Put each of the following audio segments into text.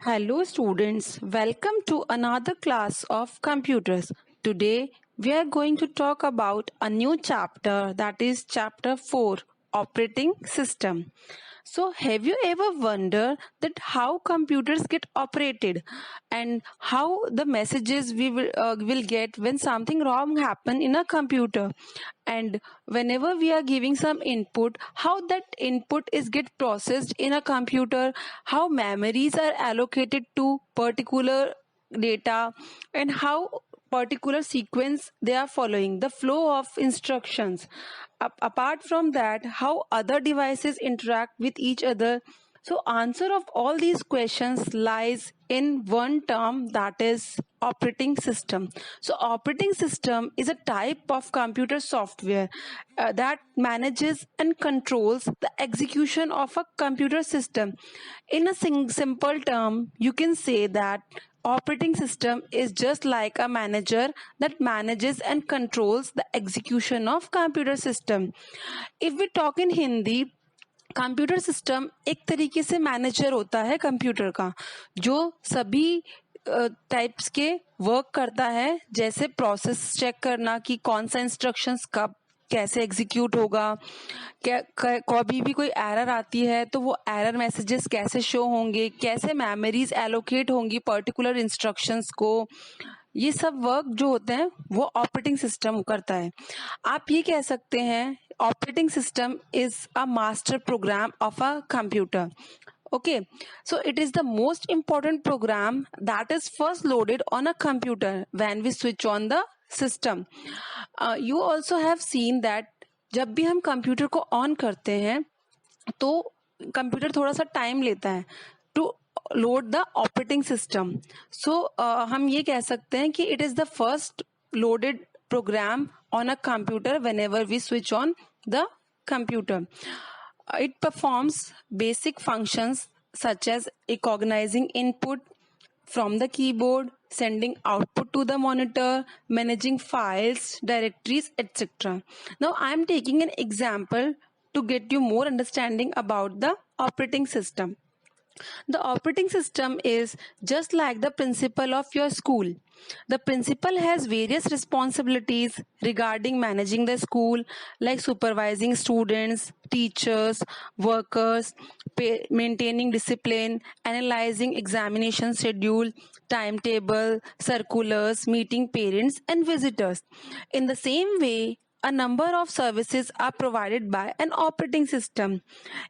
Hello students, welcome to another class of computers. Today we are going to talk about a new chapter, that is chapter 4, operating system. So have you ever wondered that how computers get operated and how the messages we will get when something wrong happen in a computer, and whenever we are giving some input, how that input is get processed in a computer, how memories are allocated to particular data, and how particular sequence they are following, the flow of instructions. Apart from that, how other devices interact with each other. So answer of all these questions lies in one term, that is operating system. So operating system is a type of computer software that manages and controls the execution of a computer system. In a simple term, you can say that operating system is just like a manager that manages and controls the execution of computer system. If we talk in Hindi, computer system एक तरीके से manager होता है computer का, जो सभी types के work करता है, जैसे प्रोसेस चेक करना कि कौन सा इंस्ट्रक्शंस कब कैसे एग्जीक्यूट होगा, क्या कभी भी कोई एरर आती है तो वो एरर मैसेजेस कैसे शो होंगे, कैसे मेमोरीज एलोकेट होंगी पर्टिकुलर इंस्ट्रक्शंस को, ये सब वर्क जो होते हैं वो ऑपरेटिंग सिस्टम करता है. आप ये कह सकते हैं operating system is a master program of a computer. Okay, so it is the most important program that is first loaded on a computer when we switch on the system. You also have seen that जब भी हम computer को on करते हैं तो computer थोड़ा सा time लेता है to load the operating system. So हम ये कह सकते हैं कि it is the first loaded program on a computer whenever we switch on the computer. It performs basic functions such as recognizing input from the keyboard, sending output to the monitor, managing files, directories, etc. Now I am taking an example to get you more understanding about the operating system. The operating system is just like the principal of your school. The principal has various responsibilities regarding managing the school, like supervising students, teachers, workers, maintaining discipline, analyzing examination schedule, timetable, circulars, meeting parents and visitors. In the same way, a number of services are provided by an operating system.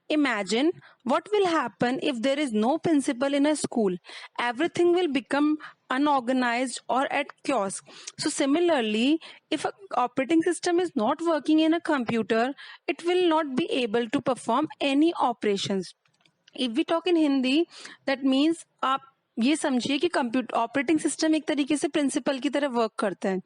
Imagine what will happen if there is no principal in a school. Everything will become unorganized or at kiosk. So similarly, if an operating system is not working in a computer, it will not be able to perform any operations. If we talk in Hindi, that means आप ये समझिए कि computer operating system एक तरीके से principal की तरह work करता है.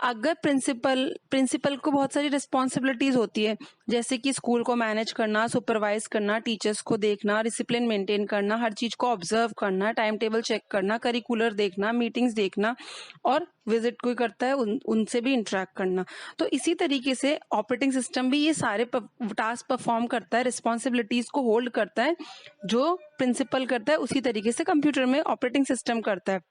अगर प्रिंसिपल को बहुत सारी रिस्पॉन्सिबिलिटीज होती है, जैसे कि स्कूल को मैनेज करना, सुपरवाइज करना, टीचर्स को देखना, डिसिप्लिन मेंटेन करना, हर चीज को ऑब्जर्व करना, टाइम टेबल चेक करना, करिकुलर देखना, मीटिंग्स देखना, और विजिट कोई करता है उनसे भी इंटरेक्ट करना. तो इसी तरीके से ऑपरेटिंग सिस्टम भी ये सारे टास्क परफॉर्म करता है, रिस्पॉन्सिबिलिटीज को होल्ड करता है. जो प्रिंसिपल करता है उसी तरीके से कंप्यूटर में ऑपरेटिंग सिस्टम करता है.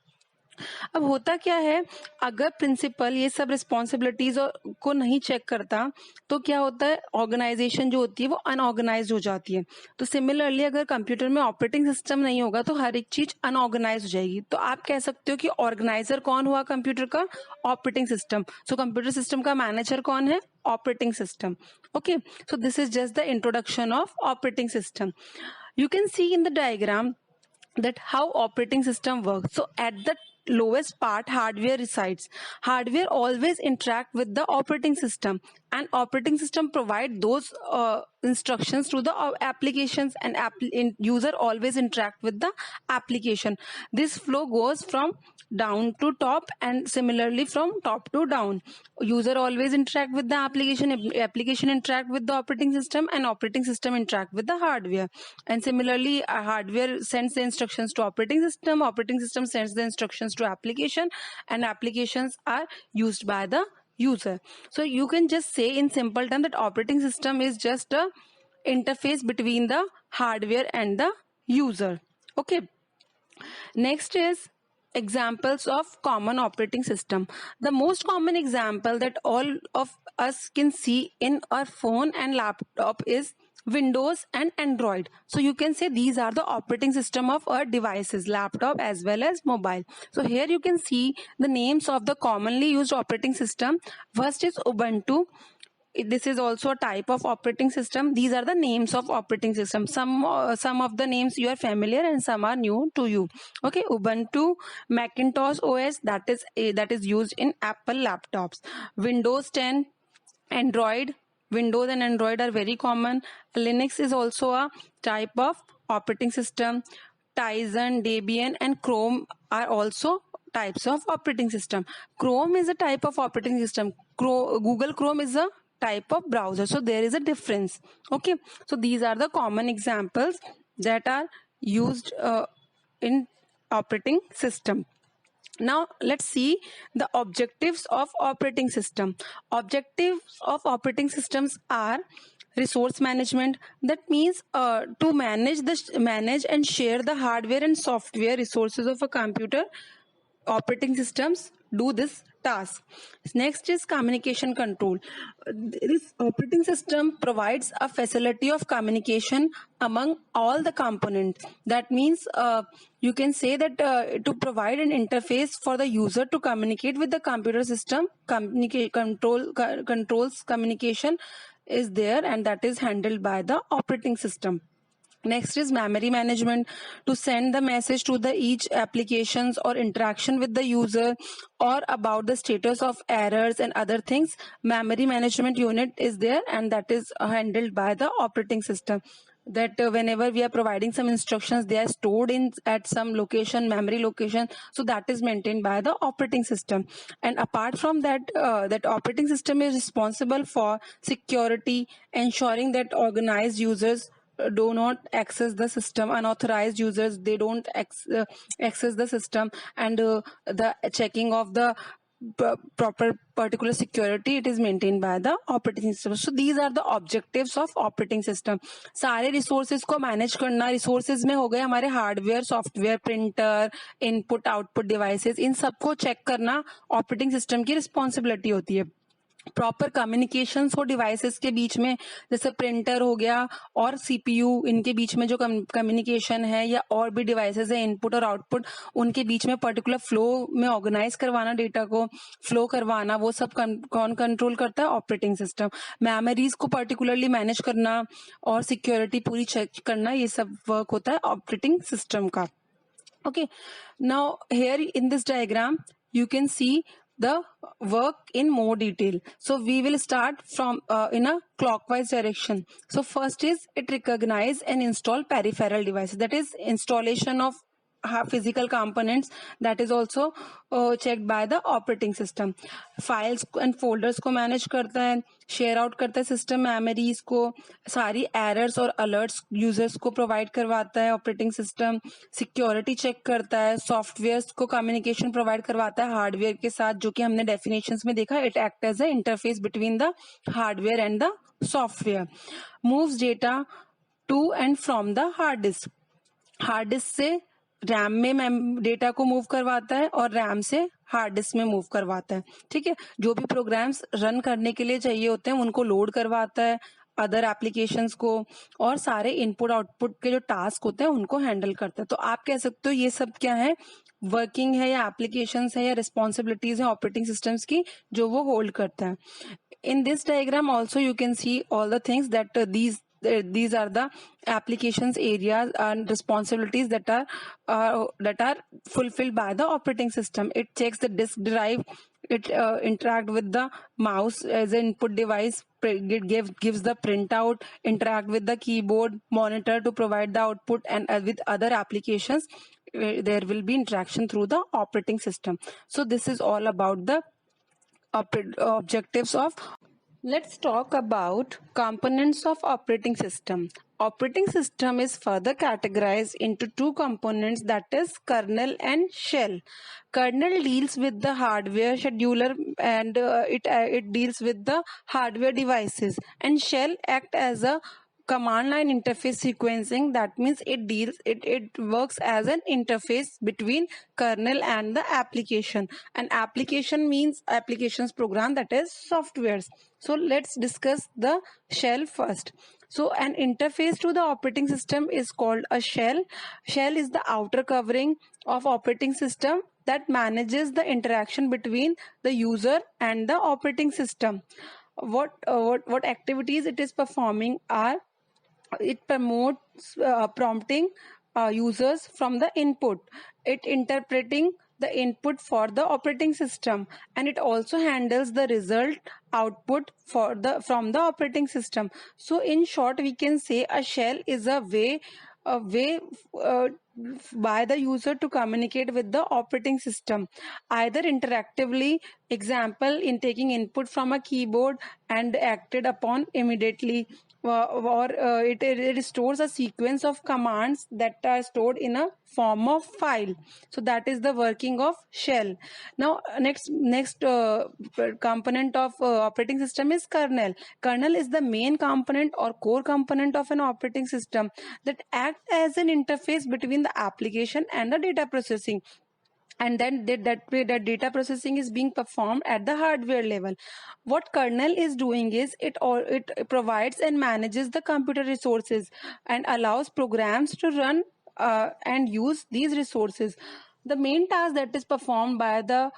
अब होता क्या है, अगर प्रिंसिपल ये सब रिस्पॉन्सिबिलिटीज को नहीं चेक करता तो क्या होता है, ऑर्गेनाइजेशन जो होती है वो अनऑर्गेनाइज हो जाती है. तो सिमिलरली अगर कंप्यूटर में ऑपरेटिंग सिस्टम नहीं होगा तो हर एक चीज अनऑर्गेनाइज हो जाएगी. तो आप कह सकते हो कि ऑर्गेनाइजर कौन हुआ कंप्यूटर का, operating system. So computer system का मैनेजर कौन है, operating system. Okay, so this is just the introduction of operating system. You can see in the diagram that how operating system works. So at the lowest part, hardware resides. Hardware always interact with the operating system, and operating system provide those instructions to the applications, and user always interact with the application. This flow goes from down to top and similarly from top to down. User always interact with the application interact with the operating system, and operating system interact with the hardware. And similarly, hardware sends the instructions to operating system sends the instructions to application, and applications are used by the user. So you can just say in simple term that operating system is just a interface between the hardware and the user. Okay, Next is examples of common operating system. The most common example that all of us can see in our phone and laptop is Windows and Android. So you can say these are the operating system of our devices, laptop as well as mobile. So here you can see the names of the commonly used operating system. First is Ubuntu. This is also a type of operating system. These are the names of operating system. Some of the names you are familiar and some are new to you. Okay, Ubuntu, Macintosh OS, that is used in Apple laptops. Windows 10, Android. Windows and Android are very common. Linux is also a type of operating system. Tizen, Debian and Chrome are also types of operating system. Chrome is a type of operating system. Google Chrome is a type of browser. So there is a difference. Okay. So these are the common examples that are used in operating system. Now let's see the objectives of operating system. Objectives of operating systems are resource management. That means to manage and share the hardware and software resources of a computer. Operating systems do this task. Next is communication control. This operating system provides a facility of communication among all the components. That means you can say that to provide an interface for the user to communicate with the computer system, controls communication is there, and that is handled by the operating system. Next is memory management, to send the message to the each applications or interaction with the user or about the status of errors and other things. Memory management unit is there, and that is handled by the operating system. That whenever we are providing some instructions, they are stored in at some location, memory location, so that is maintained by the operating system. And apart from that, that operating system is responsible for security, ensuring that organized users do not access the system. Unauthorized users, they don't access the system, and the checking of the proper particular security, it is maintained by the operating system. So these are the objectives of operating system. सारे resources को manage करना, resources में हो गए हमारे hardware, software, printer, input output devices, इन सबको check करना operating system की responsibility होती है. प्रॉपर कम्युनिकेशंस हो डिवाइसेस के बीच में, जैसे प्रिंटर हो गया और सीपीयू, इनके बीच में जो कम्युनिकेशन है, या और भी डिवाइसेस है इनपुट और आउटपुट, उनके बीच में पर्टिकुलर फ्लो में ऑर्गेनाइज करवाना, डेटा को फ्लो करवाना, वो सब कौन कंट्रोल करता है? Operating system. मेमोरीज को पर्टिकुलरली मैनेज करना और सिक्योरिटी पूरी चेक करना, ये सब वर्क होता है ऑपरेटिंग सिस्टम का. Okay, now here in this diagram you can see the work in more detail. So we will start from in a clockwise direction. So first is it recognize and install peripheral devices, that is installation of physical components, that is also checked by the operating system. Files and folders को manage करता है, share out करता है system memories को, सारी errors और alerts users को provide करवाता है operating system, security check करता है, softwares को communication provide करवाता है hardware के साथ, जो कि हमने definitions में देखा, it acts as a interface between the hardware and the software. Moves data to and from the hard disk. Hard disk से रैम में डेटा को मूव करवाता है और रैम से हार्ड डिस्क में मूव करवाता है. ठीक है, जो भी प्रोग्राम्स रन करने के लिए चाहिए होते हैं उनको लोड करवाता है, अदर एप्लीकेशंस को, और सारे इनपुट आउटपुट के जो टास्क होते हैं उनको हैंडल करता है. तो आप कह सकते हो ये सब क्या है? वर्किंग है, या एप्लीकेशंस है, या रिस्पॉन्सिबिलिटीज है ऑपरेटिंग सिस्टम्स की, जो वो होल्ड करता है. In this diagram also you can see all the things that these are the applications areas and responsibilities that are fulfilled by the operating system. It checks the disk drive, it interact with the mouse as an input device, it gives the printout, interact with the keyboard, monitor to provide the output, and with other applications there will be interaction through the operating system. So this is all about the objectives of. Let's talk about components of operating system. Operating system is further categorized into two components, that is kernel and shell. Kernel deals with the hardware scheduler, and it deals with the hardware devices, and shell act as a command line interface sequencing, that means it works as an interface between kernel and the application. An application means applications program, that is softwares. So let's discuss the shell first. So an interface to the operating system is called a shell. Shell is the outer covering of operating system that manages the interaction between the user and the operating system. What activities it is performing are: it promotes prompting users from the input, it interpreting the input for the operating system, and it also handles the result output for the from the operating system. So in short, we can say a shell is a way by the user to communicate with the operating system, either interactively, example in taking input from a keyboard and acted upon immediately, or it stores a sequence of commands that are stored in a form of file. So that is the working of shell. Now next component of operating system is kernel. Kernel is the main component or core component of an operating system that act as an interface between the application and the data processing, and then that way that data processing is being performed at the hardware level. What kernel is doing is it provides and manages the computer resources and allows programs to run and use these resources. The main task that is performed by the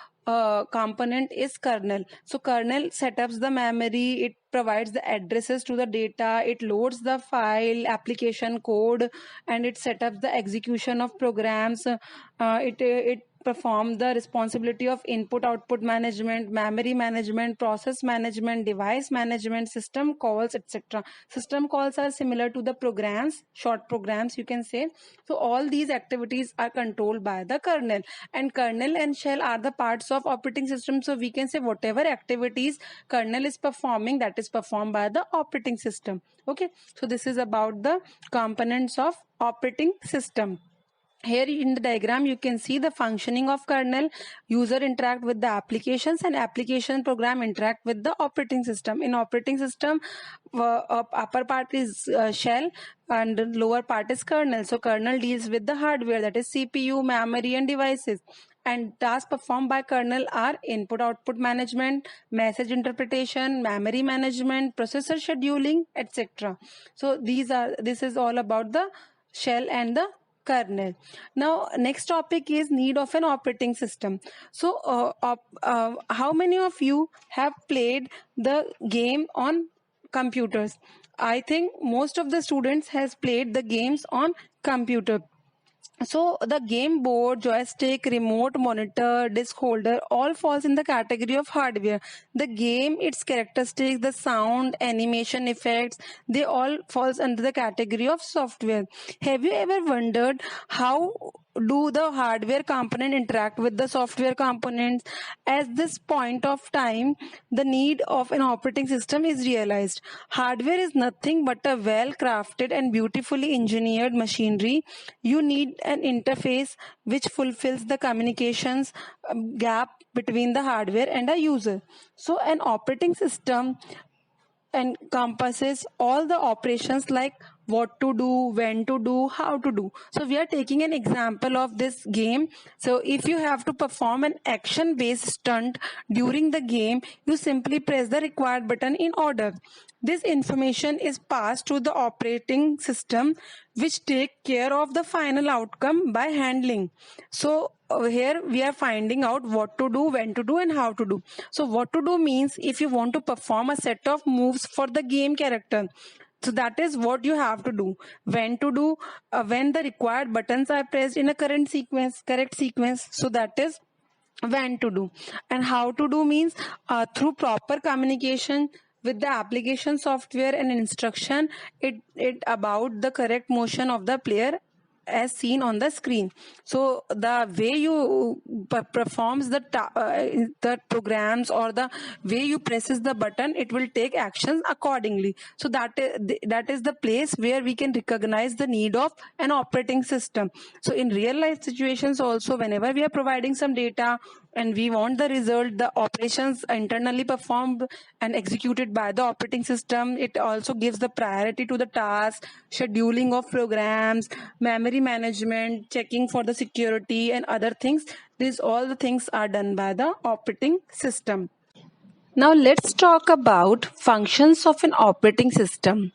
component is kernel. So kernel setups the memory, it provides the addresses to the data, it loads the file application code, and it setups the execution of programs. It perform the responsibility of input output management, memory management, process management, device management, system calls, etc. System calls are similar to the programs, short programs you can say. So all these activities are controlled by the kernel, and kernel and shell are the parts of operating system. So we can say whatever activities kernel is performing, that is performed by the operating system. Okay, so this is about the components of operating system. Here in the diagram you can see the functioning of kernel. User interact with the applications and application program interact with the operating system. In operating system, upper part is shell and lower part is kernel. So kernel deals with the hardware, that is CPU, memory and devices, and tasks performed by kernel are input output management, message interpretation, memory management, processor scheduling, etc. So this is all about the shell and the kernel. Now next topic is need of an operating system. So how many of you have played the game on computers? I think most of the students has played the games on computer. So the game board, joystick, remote, monitor, disc holder all falls in the category of hardware. The game, its characteristics, the sound, animation effects, they all falls under the category of software. Have you ever wondered how do the hardware component interact with the software components? At this point of time, the need of an operating system is realized. Hardware is nothing but a well crafted and beautifully engineered machinery. You need an interface which fulfills the communications gap between the hardware and a user. So an operating system encompasses all the operations like what to do, when to do, how to do. So we are taking an example of this game. So if you have to perform an action based stunt during the game, you simply press the required button in order. This information is passed to the operating system, which take care of the final outcome by handling. So here we are finding out what to do, when to do and how to do. So what to do means if you want to perform a set of moves for the game character, so that is what you have to do. When to do, when the required buttons are pressed in a correct sequence, so that is when to do. And how to do means through proper communication with the application software and instruction, it about the correct motion of the player as seen on the screen. So the way you performs the programs, or the way you presses the button, it will take actions accordingly. So that is the place where we can recognize the need of an operating system. So in real life situations also, whenever we are providing some data and we want the result, the operations internally performed and executed by the operating system. It also gives the priority to the task, scheduling of programs, memory management, checking for the security and other things. These all the things are done by the operating system. Now let's talk about functions of an operating system.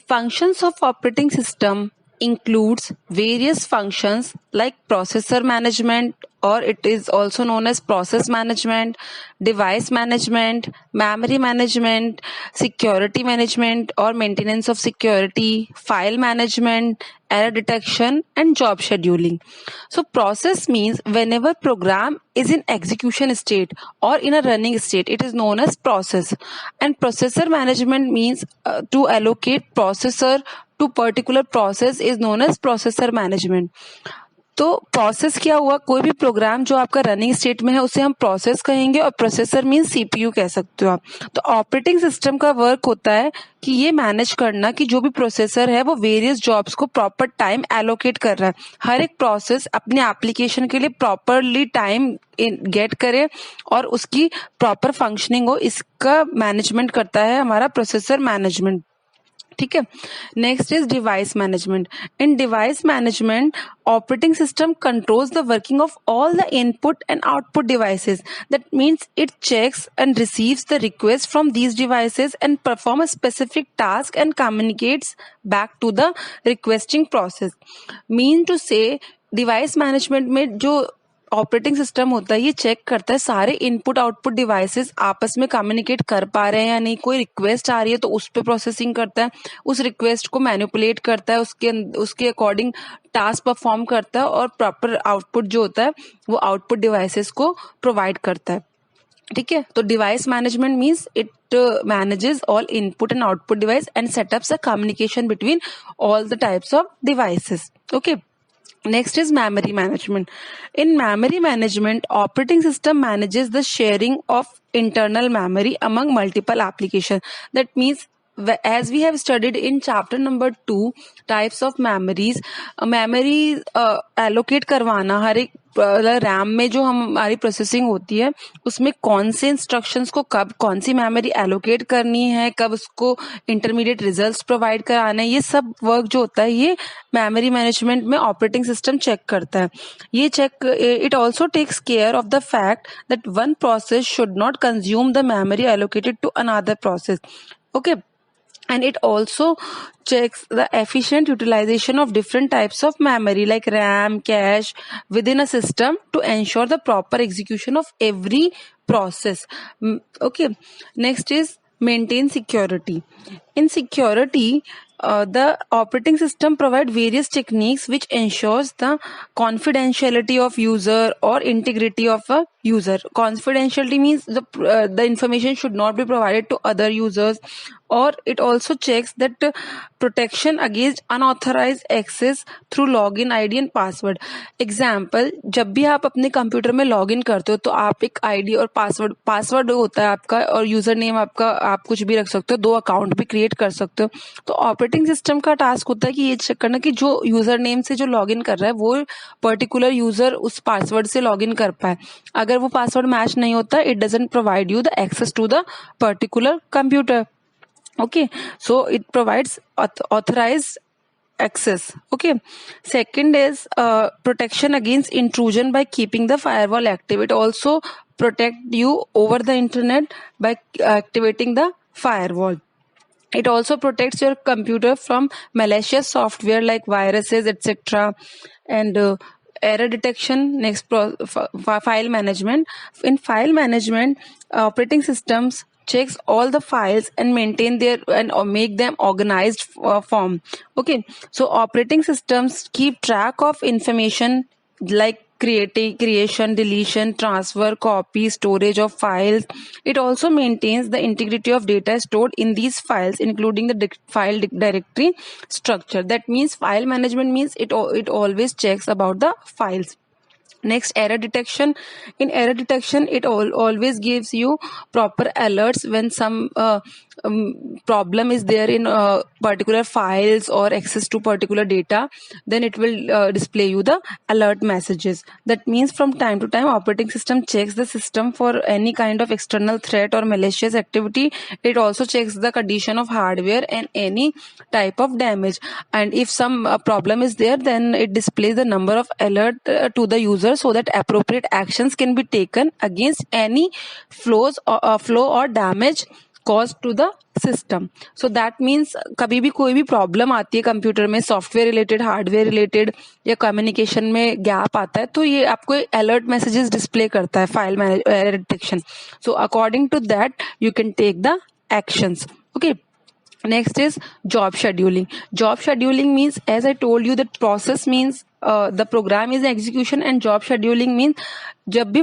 Functions of operating system includes various functions like processor management, or it is also known as process management, device management, memory management, security management or maintenance of security, file management, error detection and job scheduling. So process means whenever program is in execution state or in a running state, it is known as process. And processor management means to allocate processor to particular process is known as processor management. तो process क्या हुआ, कोई भी programme जो आपका running state में है उसे हम प्रोसेस कहेंगे, और प्रोसेसर मीन सीपीयू कह सकते हो आप. तो ऑपरेटिंग सिस्टम का वर्क होता है कि ये मैनेज करना कि जो भी प्रोसेसर है वो वेरियस जॉब्स को प्रॉपर टाइम एलोकेट कर रहा है, हर एक प्रोसेस अपने एप्लीकेशन के लिए प्रॉपरली टाइम गेट करे और उसकी प्रॉपर फंक्शनिंग हो, इसका मैनेजमेंट करता है हमारा प्रोसेसर मैनेजमेंट. ठीक है. Next is device management. In device management operating system controls the working of all the input and output devices. That means it checks and receives the request from these devices and perform a specific task and communicates back to the requesting process. Mean to say device management में जो operating system होता है ये check करता है सारे input output devices आपस में कम्युनिकेट कर पा रहे हैं या नहीं. कोई रिक्वेस्ट आ रही है तो उस पर प्रोसेसिंग करता है, उस रिक्वेस्ट को मैनिपुलेट करता है, उसके अकॉर्डिंग टास्क परफॉर्म करता है और प्रॉपर आउटपुट जो होता है वो आउटपुट डिवाइसेस को प्रोवाइड करता है. ठीक है. तो device management means it manages all input and output device and setups a communication between all the types of devices. Okay. Next is memory management. In memory management, operating system manages the sharing of internal memory among multiple applications. That means as we have studied in chapter number 2 types of memories, memory allocate करवाना हर एक RAM में जो हमारी processing होती है उसमें कौन से इंस्ट्रक्शंस को कब कौन सी मेमोरी एलोकेट करनी है, कब उसको इंटरमीडिएट रिजल्ट्स प्रोवाइड कराना है, ये सब वर्क जो होता है ये मेमोरी मैनेजमेंट में ऑपरेटिंग सिस्टम चेक करता है. ये check it also takes care of the fact that one process should not consume the memory allocated to another process. Okay. And it also checks the efficient utilization of different types of memory like RAM, cache within a system to ensure the proper execution of every process. Okay. Next is maintain security. In security, the operating system provide various techniques which ensures the confidentiality of user or integrity of a user. Confidentiality means the information should not be provided to other users, or it also checks that protection against unauthorized access through login ID and password. Example, जब भी आप अपने computer में login करते हो तो आप एक आईडी और पासवर्ड होता है आपका और यूजर नेम आपका, आप कुछ भी रख सकते हो, 2 अकाउंट भी क्रिएट कर सकते हो. तो ऑपरेटिंग सिस्टम का टास्क होता है कि ये चेक करना कि जो यूजर नेम से जो लॉगिन कर रहा है वो पर्टिकुलर यूजर उस पासवर्ड से लॉगिन कर पाए. अगर वो पासवर्ड मैच नहीं होता, it doesn't provide you the access to the particular computer. Okay, so it provides authorized access. Okay. Second is protection against intrusion by keeping the firewall active. It also protect you over the internet by activating the firewall. It also protects your computer from malicious software like viruses, etc. And error detection. Next, file management. In file management, operating systems checks all the files and maintain their and make them organized form. Okay, so operating systems keep track of information like creation, deletion, transfer, copy, storage of files. It also maintains the integrity of data stored in these files, including the file directory structure. That means file management means it always checks about the files. Next, error detection. In error detection, it always gives you proper alerts when some problem is there in particular files or access to particular data. Then it will display you the alert messages. That means from time to time operating system checks the system for any kind of external threat or malicious activity. It also checks the condition of hardware and any type of damage, and if some problem is there, then it displays the number of alert to the user so that appropriate actions can be taken against any flow or damage caused to the system. So that means कभी भी कोई भी problem आती है computer में, software related, hardware related या communication में gap आता है, तो ये आपको अलर्ट मैसेजेस डिस्प्ले करता है file error detection. So according to that you can take the actions. Okay. Next is job scheduling. Job scheduling means, as I told you, that process means the program is execution, and job scheduling means जब भी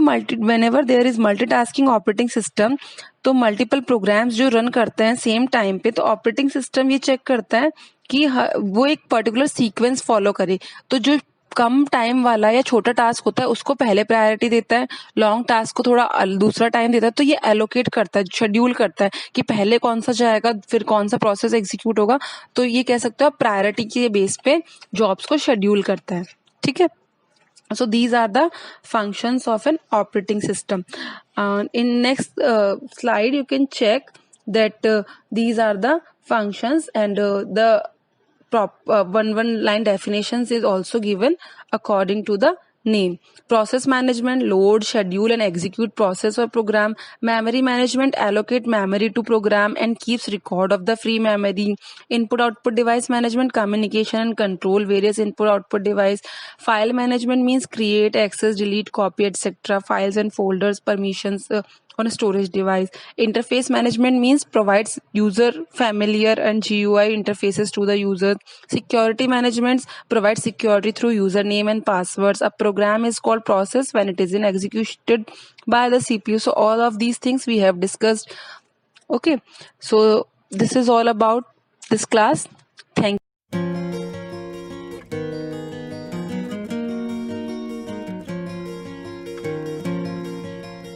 whenever there is multitasking operating system, तो multiple programmes जो run करते हैं same time पे, तो operating system ये check करता है कि वो एक पर्टिकुलर सीक्वेंस फॉलो करे. तो जो कम टाइम वाला या छोटा टास्क होता है उसको पहले प्रायोरिटी देता है, लॉन्ग टास्क को थोड़ा दूसरा टाइम देता है. तो ये एलोकेट करता है, शेड्यूल करता है कि पहले कौन सा जाएगा, फिर कौन सा प्रोसेस एग्जीक्यूट होगा. तो ये कह सकते हो प्रायोरिटी के बेस पे जॉब्स को शेड्यूल करता है. ठीक है. So these are the functions of an operating system. In next slide you can check that these are the functions, and the one line definitions is also given according to the name. Process management, load, schedule and execute process or program. Memory management, allocate memory to program and keeps record of the free memory. Input output device management, communication and control various input output device. File management means create, access, delete, copy, etc. files and folders, permissions on a storage device. Interface management means provides user familiar and GUI interfaces to the user. Security management provides security through username and passwords. A program is called process when it is in executed by the CPU. So all of these things we have discussed. Okay, so this is all about this class.